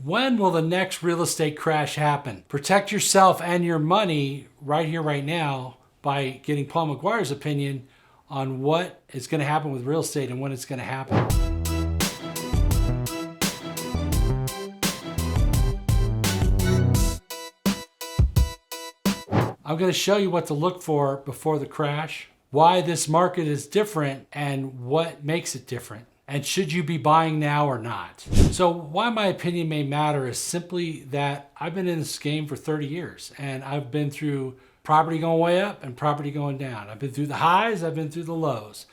When will the next real estate crash happen? Protect yourself and your money right here, right now, by getting Paul Maguire's opinion on what is going to happen with real estate and when it's going to happen. I'm going to show you what to look for before the crash, why this market is different and what makes it different. And should you be buying now or not? So why my opinion may matter is simply that I've been in this game for 30 years and I've been through property going way up and property going down. I've been through the highs, I've been through the lows.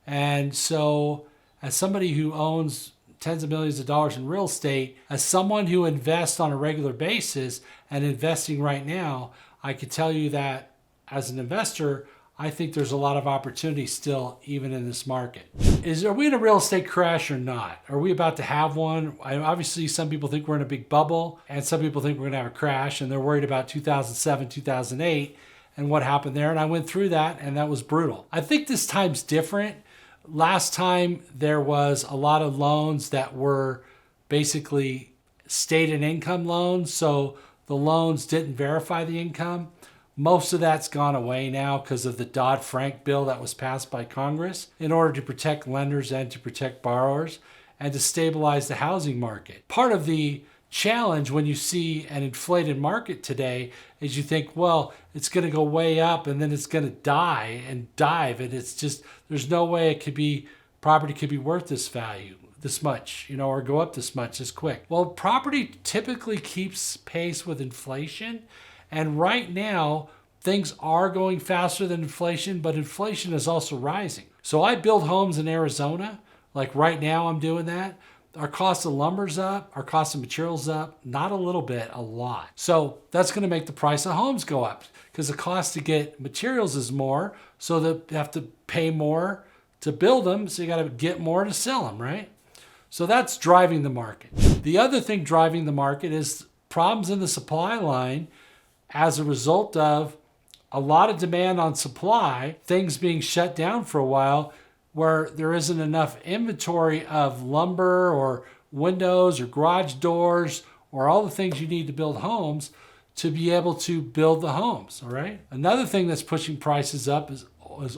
And so as somebody who owns tens of millions of dollars in real estate, as someone who invests on a regular basis and investing right now, I could tell you that as an investor, I think there's a lot of opportunity still, even in this market. Are we in a real estate crash or not? Are we about to have one? Obviously, some people think we're in a big bubble, and some people think we're gonna have a crash, and they're worried about 2007, 2008, and what happened there. And I went through that, and that was brutal. I think this time's different. Last time, there was a lot of loans that were basically stated income loans, so the loans didn't verify the income. Most of that's gone away now because of the Dodd-Frank bill that was passed by Congress in order to protect lenders and to protect borrowers and to stabilize the housing market. Part of the challenge when you see an inflated market today is you think, well, it's going to go way up and then it's going to die and dive, and it's just, there's no way property could be worth this value, this much, or go up this much this quick. Well, property typically keeps pace with inflation. And right now, things are going faster than inflation, but inflation is also rising. So I build homes in Arizona, like right now I'm doing that. Our cost of lumber's up, our cost of materials up, not a little bit, a lot. So that's gonna make the price of homes go up because the cost to get materials is more, so they have to pay more to build them, so you gotta get more to sell them, right? So that's driving the market. The other thing driving the market is problems in the supply line as a result of a lot of demand on supply, things being shut down for a while where there isn't enough inventory of lumber or windows or garage doors or all the things you need to build homes to be able to build the homes, all right? Another thing that's pushing prices up is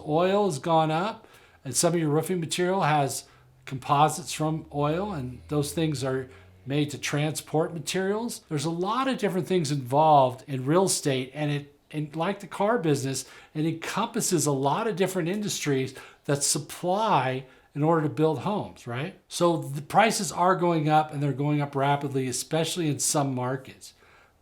oil has gone up, and some of your roofing material has composites from oil, and those things are made to transport materials. There's a lot of different things involved in real estate, and like the car business, it encompasses a lot of different industries that supply in order to build homes, right? So the prices are going up, and they're going up rapidly, especially in some markets.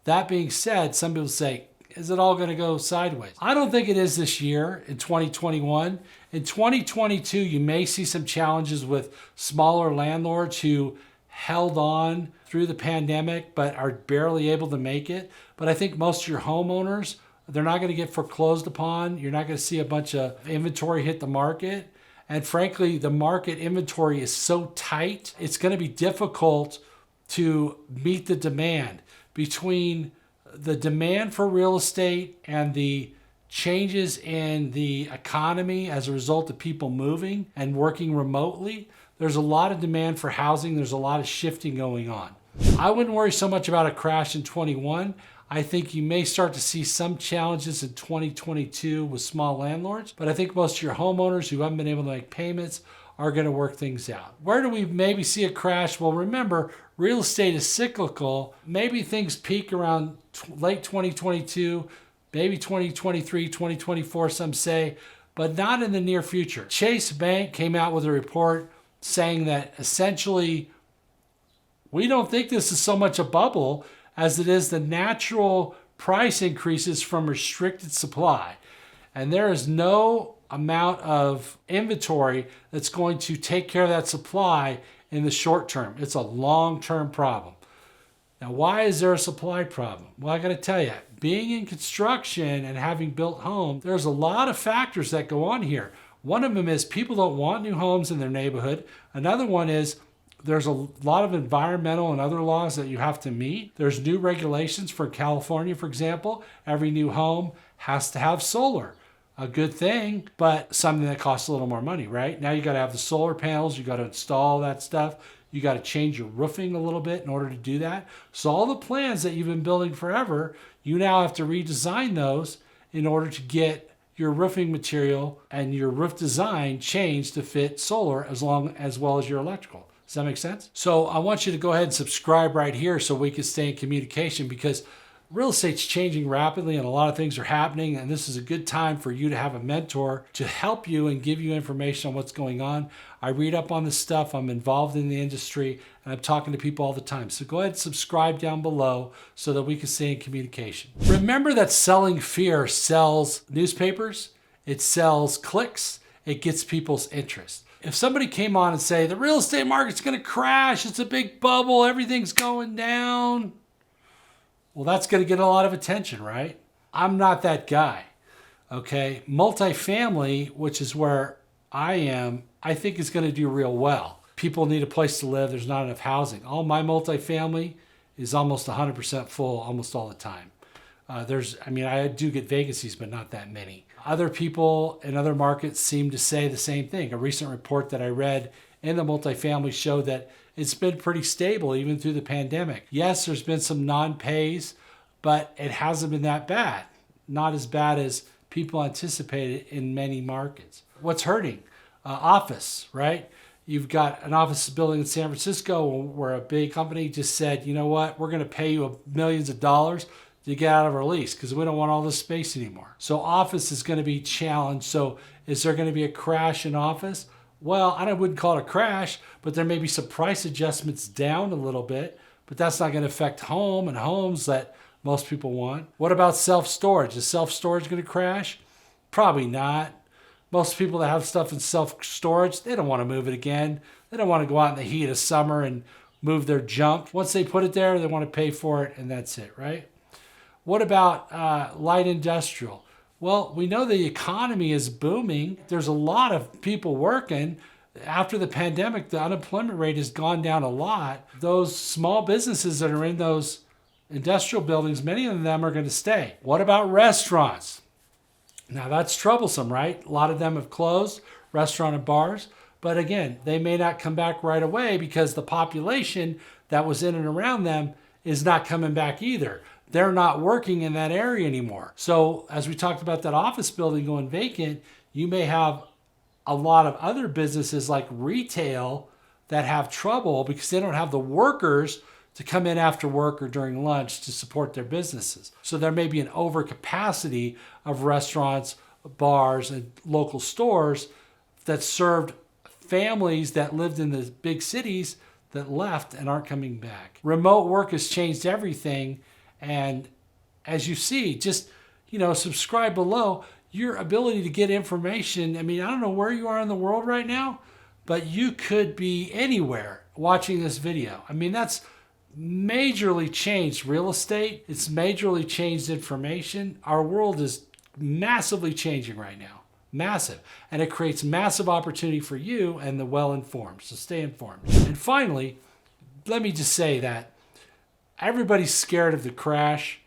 That being said, some people say, is it all gonna go sideways? I don't think it is this year in 2021. In 2022, you may see some challenges with smaller landlords who held on through the pandemic but are barely able to make it. But I think most of your homeowners, they're not going to get foreclosed upon. You're not going to see a bunch of inventory hit the market. And frankly, the market inventory is so tight, it's going to be difficult to meet the demand. Between the demand for real estate and the changes in the economy as a result of people moving and working remotely, there's a lot of demand for housing. There's a lot of shifting going on. I wouldn't worry so much about a crash in 21. I think you may start to see some challenges in 2022 with small landlords, but I think most of your homeowners who haven't been able to make payments are going to work things out. Where do we maybe see a crash? Well, remember, real estate is cyclical. Maybe things peak around late 2022, maybe 2023, 2024, some say, but not in the near future. Chase Bank came out with a report saying that essentially, we don't think this is so much a bubble as it is the natural price increases from restricted supply. And there is no amount of inventory that's going to take care of that supply in the short term. It's a long-term problem. Now, why is there a supply problem? Well, I gotta tell you, being in construction and having built homes, there's a lot of factors that go on here. One of them is people don't want new homes in their neighborhood. Another one is there's a lot of environmental and other laws that you have to meet. There's new regulations for California, for example. Every new home has to have solar. A good thing, but something that costs a little more money, right? Now you got to have the solar panels, you got to install that stuff. You got to change your roofing a little bit in order to do that. So all the plans that you've been building forever, you now have to redesign those in order to get your roofing material and your roof design changed to fit solar as well as your electrical. Does that make sense? So I want you to go ahead and subscribe right here so we can stay in communication, because real estate's changing rapidly and a lot of things are happening, and this is a good time for you to have a mentor to help you and give you information on what's going on. I read up on this stuff, I'm involved in the industry, and I'm talking to people all the time. So go ahead and subscribe down below so that we can stay in communication. Remember that selling fear sells newspapers, it sells clicks, it gets people's interest. If somebody came on and say, the real estate market's gonna crash, it's a big bubble, everything's going down, well, that's going to get a lot of attention, right? I'm not that guy, okay? Multifamily, which is where I am, I think is going to do real well. People need a place to live. There's not enough housing. All my multifamily is almost 100% full almost all the time. I do get vacancies, but not that many. Other people in other markets seem to say the same thing. A recent report that I read in the multifamily showed that it's been pretty stable even through the pandemic. Yes, there's been some non-pays, but it hasn't been that bad. Not as bad as people anticipated in many markets. What's hurting? Office, right? You've got an office building in San Francisco where a big company just said, you know what, we're going to pay you millions of dollars to get out of our lease because we don't want all this space anymore. So office is going to be challenged. So is there going to be a crash in office? Well, I wouldn't call it a crash, but there may be some price adjustments down a little bit, but that's not going to affect homes that most people want. What about self-storage? Is self-storage going to crash? Probably not. Most people that have stuff in self-storage, they don't want to move it again. They don't want to go out in the heat of summer and move their junk. Once they put it there, they want to pay for it, and that's it, right? What about light industrial? Well, we know the economy is booming. There's a lot of people working. After the pandemic, the unemployment rate has gone down a lot. Those small businesses that are in those industrial buildings, many of them are going to stay. What about restaurants? Now that's troublesome, right? A lot of them have closed, restaurant and bars. But again, they may not come back right away because the population that was in and around them is not coming back either. They're not working in that area anymore. So as we talked about that office building going vacant, you may have a lot of other businesses like retail that have trouble because they don't have the workers to come in after work or during lunch to support their businesses. So there may be an overcapacity of restaurants, bars, and local stores that served families that lived in the big cities that left and aren't coming back. Remote work has changed everything. And as you see, just, subscribe below. Your ability to get information. I don't know where you are in the world right now, but you could be anywhere watching this video. That's majorly changed real estate. It's majorly changed information. Our world is massively changing right now. Massive. And it creates massive opportunity for you and the well-informed. So stay informed. And finally, let me just say that everybody's scared of the crash.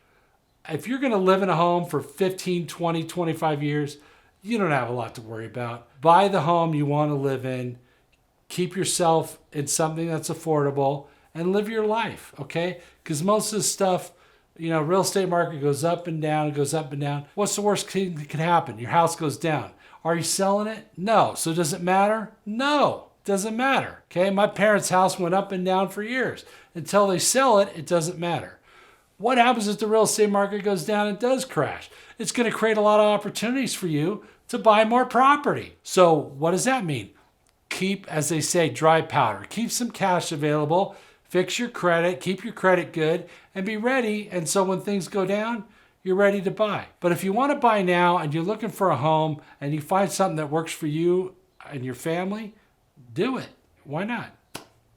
If you're going to live in a home for 15, 20, 25 years, you don't have a lot to worry about. Buy the home you want to live in. Keep yourself in something that's affordable and live your life, okay? Because most of the stuff, real estate market goes up and down, goes up and down. What's the worst thing that can happen? Your house goes down. Are you selling it? No. So does it matter? No, it doesn't matter, okay? My parents' house went up and down for years. Until they sell it, it doesn't matter. What happens if the real estate market goes down and does crash? It's going to create a lot of opportunities for you to buy more property. So what does that mean? Keep, as they say, dry powder. Keep some cash available, fix your credit, keep your credit good, and be ready. And so when things go down, you're ready to buy. But if you want to buy now and you're looking for a home and you find something that works for you and your family, do it. Why not?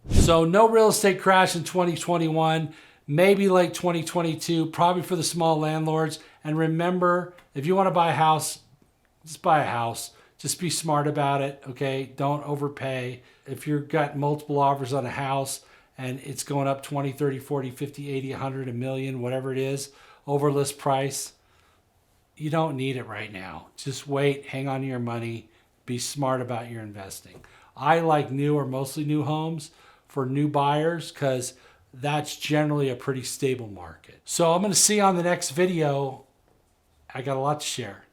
So no real estate crash in 2021, maybe late 2022, probably for the small landlords. And remember, if you want to buy a house, just buy a house. Just be smart about it, okay? Don't overpay. If you've got multiple offers on a house and it's going up 20, 30, 40, 50, 80, 100, a million, whatever it is, over list price, you don't need it right now. Just wait, hang on to your money, be smart about your investing. I like new or mostly new homes for new buyers because that's generally a pretty stable market. So I'm going to see you on the next video. I got a lot to share.